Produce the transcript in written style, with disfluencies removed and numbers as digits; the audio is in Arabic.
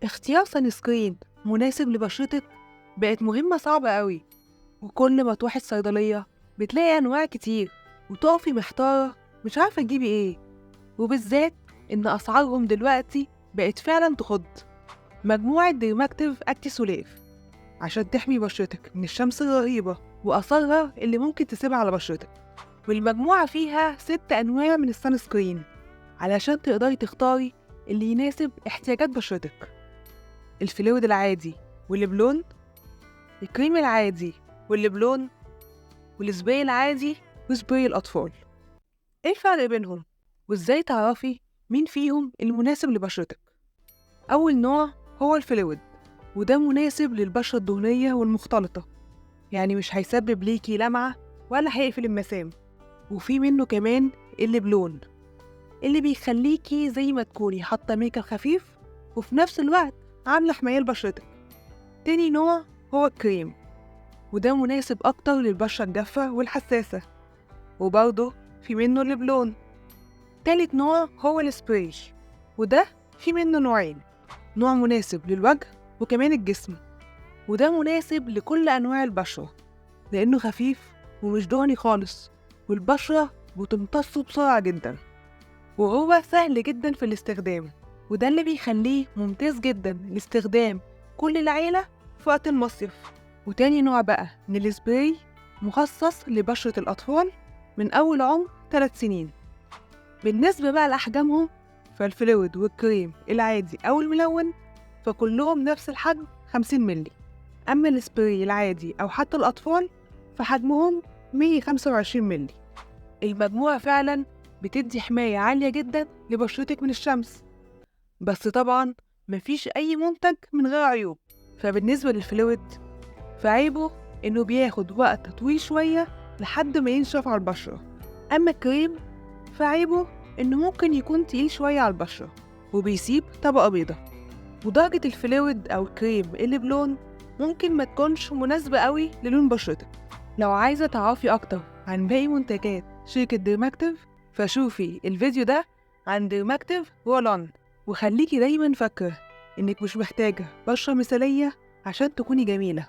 اختيار سان سكرين مناسب لبشرتك بقت مهمة صعبة قوي، وكل ما تروحي الصيدلية بتلاقي أنواع كتير وتقفي محتارة مش عارفة تجيبي ايه، وبالذات إن أسعارهم دلوقتي بقت فعلا تخض. مجموعة ديرماكتيف أكتي سوليف عشان تحمي بشرتك من الشمس الرهيبة وأثرها اللي ممكن تسيبها على بشرتك. والمجموعة فيها 6 أنواع من السان سكرين علشان تقدري تختاري اللي يناسب احتياجات بشرتك: الفلويد العادي واللي بلون، الكريم العادي واللي بلون، والسبراي العادي وسبراي الأطفال. ايه الفرق بينهم؟ وازاي تعرفي مين فيهم المناسب لبشرتك؟ أول نوع هو الفلويد، وده مناسب للبشرة الدهنية والمختلطة، يعني مش هيسبب ليكي لمعة ولا هيقفل المسام. وفي منه كمان اللي بلون، اللي بيخليكي زي ما تكوني حاطة ميك اب خفيف وفي نفس الوقت عاملة حماية لبشرتك. تاني نوع هو الكريم، وده مناسب أكتر للبشرة الجافة والحساسة، وبرضه في منه اللي بلون. تالت نوع هو السبراي، وده في منه نوعين: نوع مناسب للوجه وكمان الجسم، وده مناسب لكل أنواع البشرة لأنه خفيف ومش دهني خالص، والبشرة بتمتصه بسرعة جدا، وهو سهل جدا في الاستخدام، وده اللي بيخليه ممتاز جدا لاستخدام كل العيلة في وقت المصيف. وتاني نوع بقى من السبراي مخصص لبشرة الأطفال من أول عمر 3 سنين. بالنسبة بقى لأحجامهم، فالفلويد والكريم العادي أو الملون فكلهم نفس الحجم 50 مللي، أما السبراي العادي أو حتى الأطفال فحجمهم 125 مللي. المجموعة فعلا بتدي حماية عالية جدا لبشرتك من الشمس، بس طبعا مفيش أي منتج من غير عيوب. فبالنسبة للفلويد فعيبه إنه بياخد وقت طويل شوية لحد ما ينشف على البشرة، أما الكريم فعيبه إنه ممكن يكون تقيل شوية على البشرة وبيسيب طبقة بيضة. ودرجة الفلويد أو الكريم اللي بلون ممكن ما تكونش مناسبة قوي للون بشرتك. لو عايزة تعرفي أكتر عن باقي منتجات شركة ديرماكتيف فشوفي الفيديو ده عن ديرماكتيف رولون، وخليكي دايما فاكرة إنك مش محتاجة بشرة مثالية عشان تكوني جميلة.